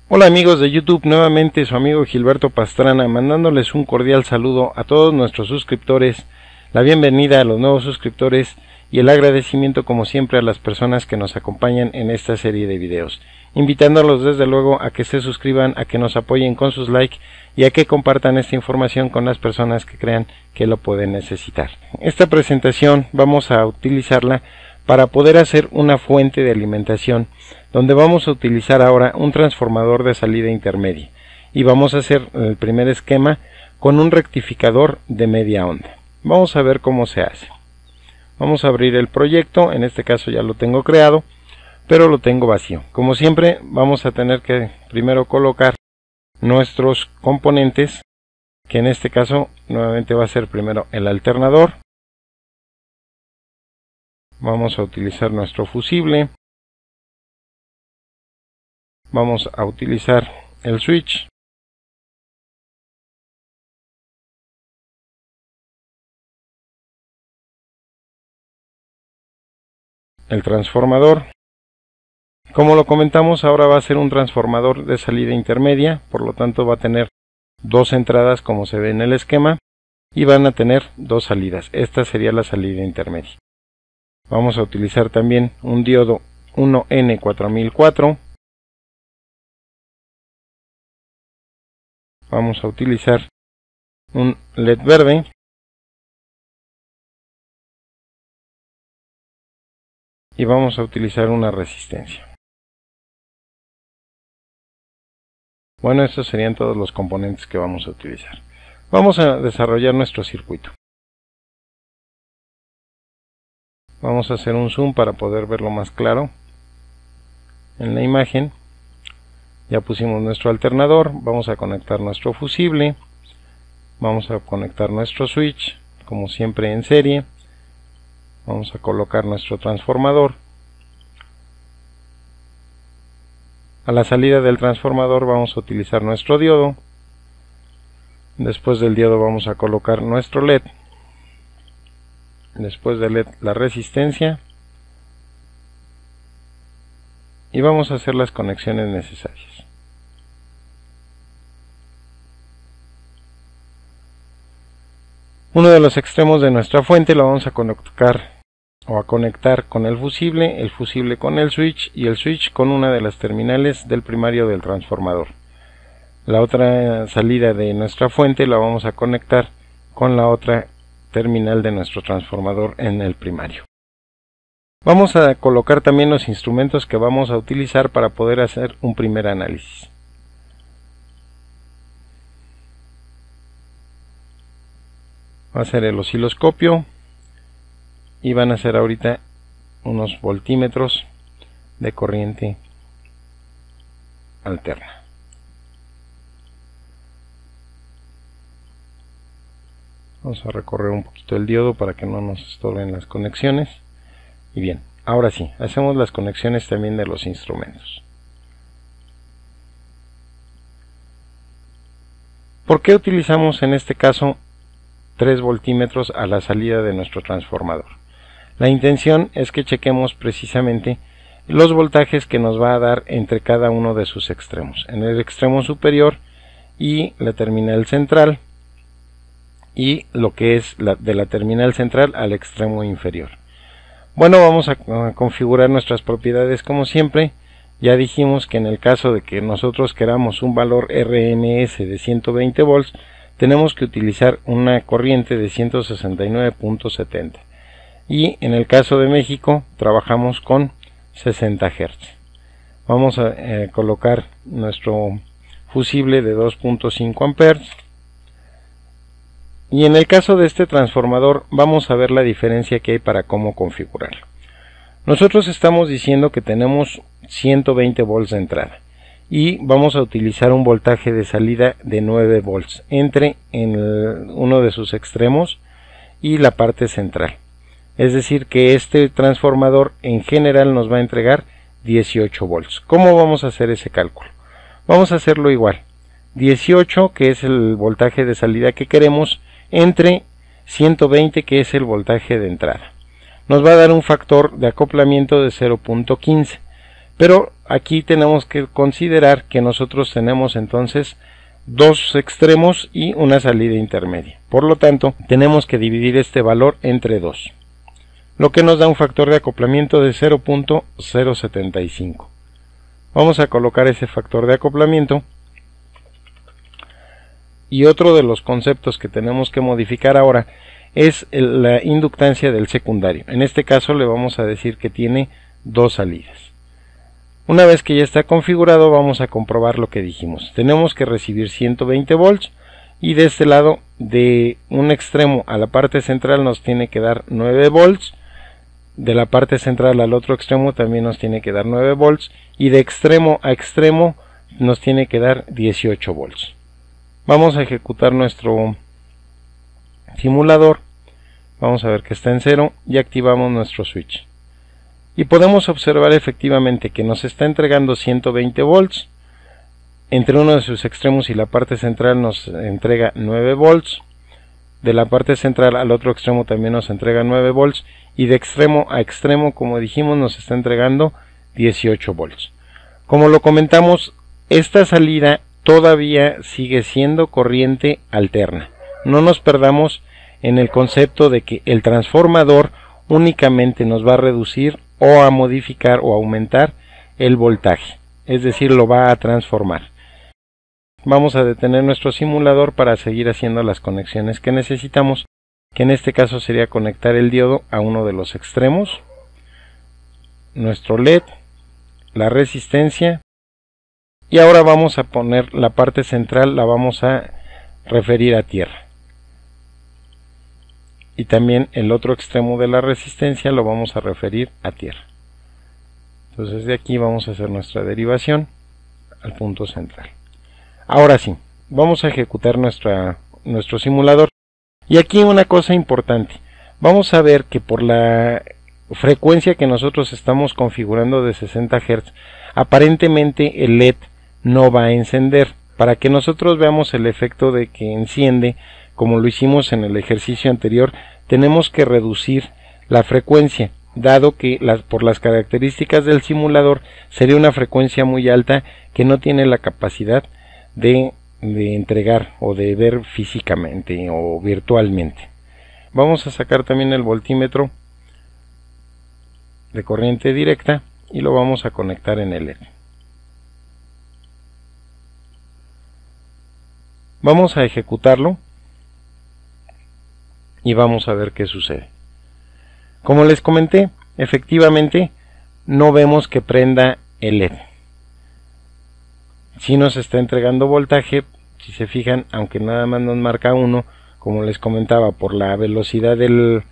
Hola amigos de YouTube, nuevamente su amigo Gilberto Pastrana, mandándoles un cordial saludo a todos nuestros suscriptores, la bienvenida a los nuevos suscriptores y el agradecimiento como siempre a las personas que nos acompañan en esta serie de videos, invitándolos desde luego a que se suscriban, a que nos apoyen con sus likes y a que compartan esta información con las personas que crean que lo pueden necesitar. Esta presentación vamos a utilizarla para poder hacer una fuente de alimentación, donde vamos a utilizar ahora un transformador de salida intermedia y vamos a hacer el primer esquema con un rectificador de media onda. Vamos a ver cómo se hace. Vamos a abrir el proyecto, en este caso ya lo tengo creado, pero lo tengo vacío. Como siempre vamos a tener que primero colocar nuestros componentes, que en este caso nuevamente va a ser primero el alternador. Vamos a utilizar nuestro fusible. Vamos a utilizar el switch. El transformador. Como lo comentamos, ahora va a ser un transformador de salida intermedia, por lo tanto va a tener dos entradas como se ve en el esquema y van a tener dos salidas. Esta sería la salida intermedia. Vamos a utilizar también un diodo 1N4004. Vamos a utilizar un LED verde. Y vamos a utilizar una resistencia. Bueno, estos serían todos los componentes que vamos a utilizar. Vamos a desarrollar nuestro circuito. Vamos a hacer un zoom para poder verlo más claro en la imagen. Ya pusimos nuestro alternador, vamos a conectar nuestro fusible, vamos a conectar nuestro switch, como siempre en serie. Vamos a colocar nuestro transformador. A la salida del transformador vamos a utilizar nuestro diodo. Después del diodo vamos a colocar nuestro LED. Después del LED la resistencia. Y vamos a hacer las conexiones necesarias. Uno de los extremos de nuestra fuente lo vamos a conectar con el fusible con el switch y el switch con una de las terminales del primario del transformador. La otra salida de nuestra fuente la vamos a conectar con la otra terminal de nuestro transformador en el primario. Vamos a colocar también los instrumentos que vamos a utilizar para poder hacer un primer análisis. Va a ser el osciloscopio y van a ser ahorita unos voltímetros de corriente alterna. Vamos a recorrer un poquito el diodo para que no nos estorben las conexiones. Y bien, ahora sí, hacemos las conexiones también de los instrumentos. ¿Por qué utilizamos en este caso 3 voltímetros a la salida de nuestro transformador? La intención es que chequemos precisamente los voltajes que nos va a dar entre cada uno de sus extremos. En el extremo superior y la terminal central, y lo que es de la terminal central al extremo inferior. Bueno, vamos a configurar nuestras propiedades como siempre. Ya dijimos que en el caso de que nosotros queramos un valor RMS de 120 volts, tenemos que utilizar una corriente de 169.70. Y en el caso de México trabajamos con 60 Hz. Vamos a colocar nuestro fusible de 2.5 amperes. Y en el caso de este transformador vamos a ver la diferencia que hay para cómo configurarlo. Nosotros estamos diciendo que tenemos 120 volts de entrada y vamos a utilizar un voltaje de salida de 9 volts entre uno de sus extremos y la parte central. Es decir que este transformador en general nos va a entregar 18 volts. ¿Cómo vamos a hacer ese cálculo? Vamos a hacerlo igual. 18, que es el voltaje de salida que queremos, entre 120, que es el voltaje de entrada. Nos va a dar un factor de acoplamiento de 0.15. Pero aquí tenemos que considerar que nosotros tenemos entonces dos extremos y una salida intermedia. Por lo tanto, tenemos que dividir este valor entre 2, lo que nos da un factor de acoplamiento de 0.075. Vamos a colocar ese factor de acoplamiento. Y otro de los conceptos que tenemos que modificar ahora es la inductancia del secundario. En este caso le vamos a decir que tiene 2 salidas. Una vez que ya está configurado, vamos a comprobar lo que dijimos. Tenemos que recibir 120 volts y de este lado, de un extremo a la parte central, nos tiene que dar 9 volts. De la parte central al otro extremo también nos tiene que dar 9 volts. Y de extremo a extremo nos tiene que dar 18 volts. Vamos a ejecutar nuestro simulador. Vamos a ver que está en 0 y activamos nuestro switch. Y podemos observar efectivamente que nos está entregando 120 volts. Entre uno de sus extremos y la parte central nos entrega 9 volts. De la parte central al otro extremo también nos entrega 9 volts. Y de extremo a extremo, como dijimos, nos está entregando 18 volts. Como lo comentamos, esta salida todavía sigue siendo corriente alterna. No nos perdamos en el concepto de que el transformador únicamente nos va a reducir o a modificar o aumentar el voltaje, es decir, lo va a transformar. Vamos a detener nuestro simulador para seguir haciendo las conexiones que necesitamos, que en este caso sería conectar el diodo a uno de los extremos, nuestro LED, la resistencia, y ahora vamos a poner la parte central, la vamos a referir a tierra. Y también el otro extremo de la resistencia lo vamos a referir a tierra. Entonces de aquí vamos a hacer nuestra derivación al punto central. Ahora sí, vamos a ejecutar nuestro simulador. Y aquí una cosa importante. Vamos a ver que por la frecuencia que nosotros estamos configurando de 60 Hz, aparentemente el LED no va a encender. Para que nosotros veamos el efecto de que enciende, como lo hicimos en el ejercicio anterior, tenemos que reducir la frecuencia, dado que por las características del simulador sería una frecuencia muy alta que no tiene la capacidad de entregar o de ver físicamente o virtualmente. Vamos a sacar también el voltímetro de corriente directa y lo vamos a conectar en el LED. Vamos a ejecutarlo y vamos a ver qué sucede. Como les comenté, efectivamente no vemos que prenda el LED. Si nos está entregando voltaje, si se fijan, aunque nada más nos marca 1, como les comentaba, por la velocidad del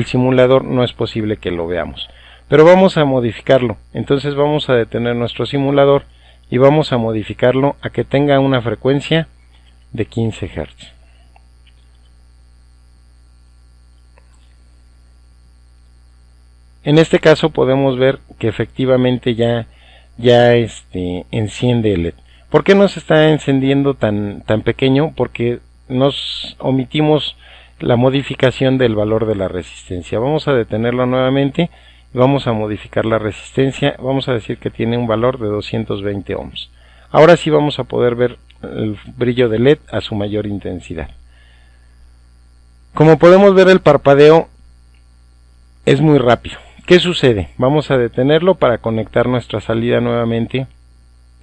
simulador no es posible que lo veamos. Pero vamos a modificarlo. Entonces vamos a detener nuestro simulador y vamos a modificarlo a que tenga una frecuencia de 15 Hz. En este caso podemos ver que efectivamente ya enciende el LED. ¿Por qué nos está encendiendo tan pequeño? Porque nos omitimos la modificación del valor de la resistencia. Vamos a detenerlo nuevamente y vamos a modificar la resistencia. Vamos a decir que tiene un valor de 220 ohms. Ahora sí vamos a poder ver el brillo del LED a su mayor intensidad. Como podemos ver, el parpadeo es muy rápido. ¿Qué sucede? Vamos a detenerlo para conectar nuestra salida nuevamente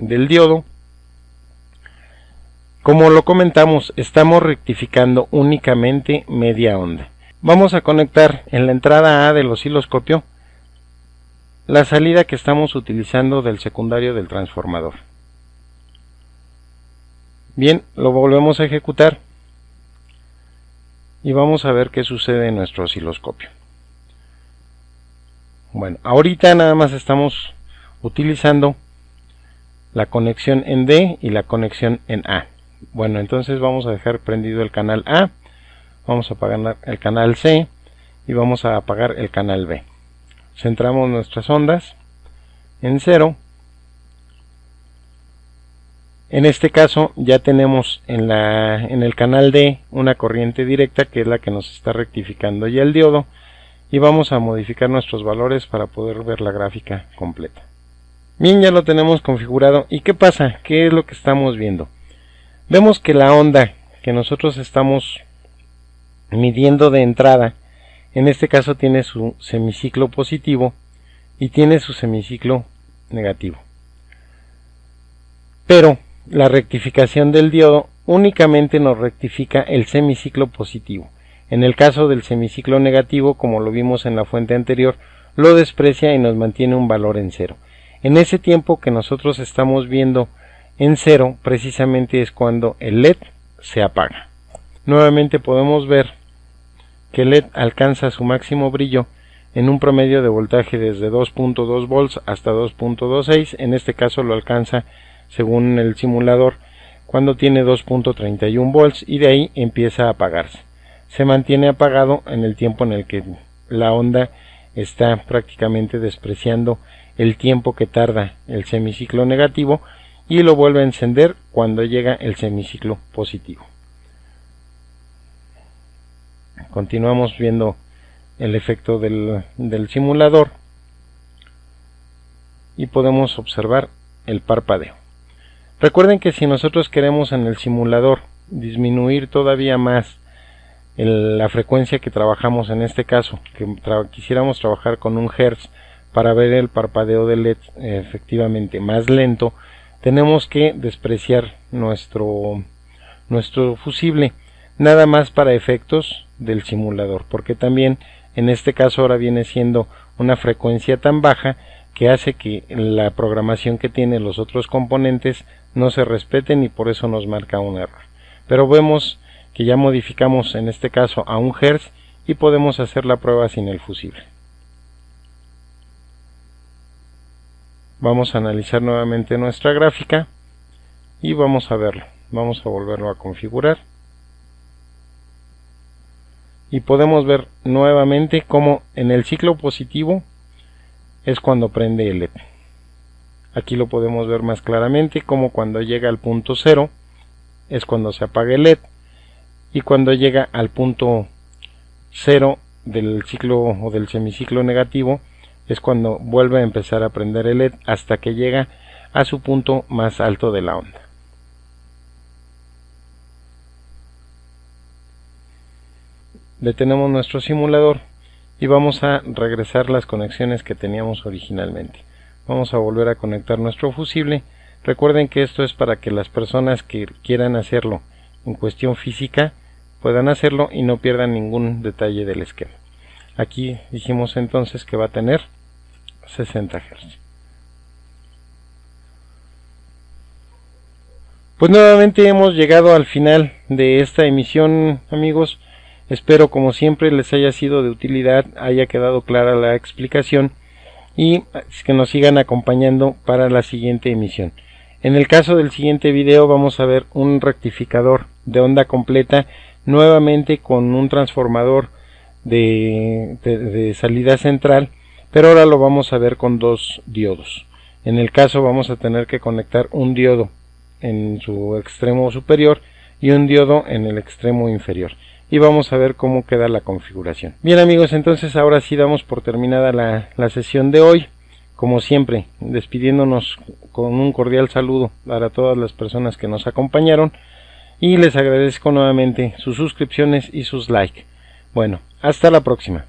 del diodo. Como lo comentamos, estamos rectificando únicamente media onda. Vamos a conectar en la entrada A del osciloscopio la salida que estamos utilizando del secundario del transformador. Bien, lo volvemos a ejecutar y vamos a ver qué sucede en nuestro osciloscopio. Bueno, ahorita nada más estamos utilizando la conexión en D y la conexión en A. Bueno, entonces vamos a dejar prendido el canal A, vamos a apagar el canal C y vamos a apagar el canal B. Centramos nuestras ondas en 0. En este caso ya tenemos en el canal D una corriente directa, que es la que nos está rectificando ya el diodo, y vamos a modificar nuestros valores para poder ver la gráfica completa. Bien, ya lo tenemos configurado. ¿Y qué pasa? ¿Qué es lo que estamos viendo? Vemos que la onda que nosotros estamos midiendo de entrada, en este caso tiene su semiciclo positivo y tiene su semiciclo negativo. Pero la rectificación del diodo únicamente nos rectifica el semiciclo positivo. En el caso del semiciclo negativo, como lo vimos en la fuente anterior, lo desprecia y nos mantiene un valor en cero. En ese tiempo que nosotros estamos viendo en cero, precisamente es cuando el LED se apaga. Nuevamente podemos ver que el LED alcanza su máximo brillo en un promedio de voltaje desde 2.2 volts hasta 2.26. En este caso lo alcanza, según el simulador, cuando tiene 2.31 volts y de ahí empieza a apagarse. Se mantiene apagado en el tiempo en el que la onda está prácticamente despreciando el tiempo que tarda el semiciclo negativo y lo vuelve a encender cuando llega el semiciclo positivo. Continuamos viendo el efecto del simulador y podemos observar el parpadeo. Recuerden que si nosotros queremos en el simulador disminuir todavía más la frecuencia que trabajamos, en este caso que quisiéramos trabajar con 1 Hz para ver el parpadeo del LED efectivamente más lento, tenemos que despreciar nuestro fusible, nada más para efectos del simulador, porque también en este caso ahora viene siendo una frecuencia tan baja que hace que la programación que tiene los otros componentes no se respeten y por eso nos marca un error. Pero vemos que ya modificamos en este caso a 1 Hz y podemos hacer la prueba sin el fusible. Vamos a analizar nuevamente nuestra gráfica y vamos a verlo. Vamos a volverlo a configurar y podemos ver nuevamente cómo en el ciclo positivo es cuando prende el LED. Aquí lo podemos ver más claramente, como cuando llega al punto 0 es cuando se apaga el LED y cuando llega al punto 0 del ciclo o del semiciclo negativo es cuando vuelve a empezar a prender el LED hasta que llega a su punto más alto de la onda. Detenemos nuestro simulador y vamos a regresar las conexiones que teníamos originalmente. Vamos a volver a conectar nuestro fusible. Recuerden que esto es para que las personas que quieran hacerlo en cuestión física puedan hacerlo y no pierdan ningún detalle del esquema. Aquí dijimos entonces que va a tener 60 Hz. Pues nuevamente hemos llegado al final de esta emisión, amigos. Espero como siempre les haya sido de utilidad, haya quedado clara la explicación y que nos sigan acompañando para la siguiente emisión. En el caso del siguiente video vamos a ver un rectificador de onda completa, nuevamente con un transformador de salida central, pero ahora lo vamos a ver con 2 diodos. En el caso vamos a tener que conectar un diodo en su extremo superior y un diodo en el extremo inferior. Y vamos a ver cómo queda la configuración. Bien amigos, entonces ahora sí damos por terminada la sesión de hoy. Como siempre, despidiéndonos con un cordial saludo para todas las personas que nos acompañaron. Y les agradezco nuevamente sus suscripciones y sus likes. Bueno, hasta la próxima.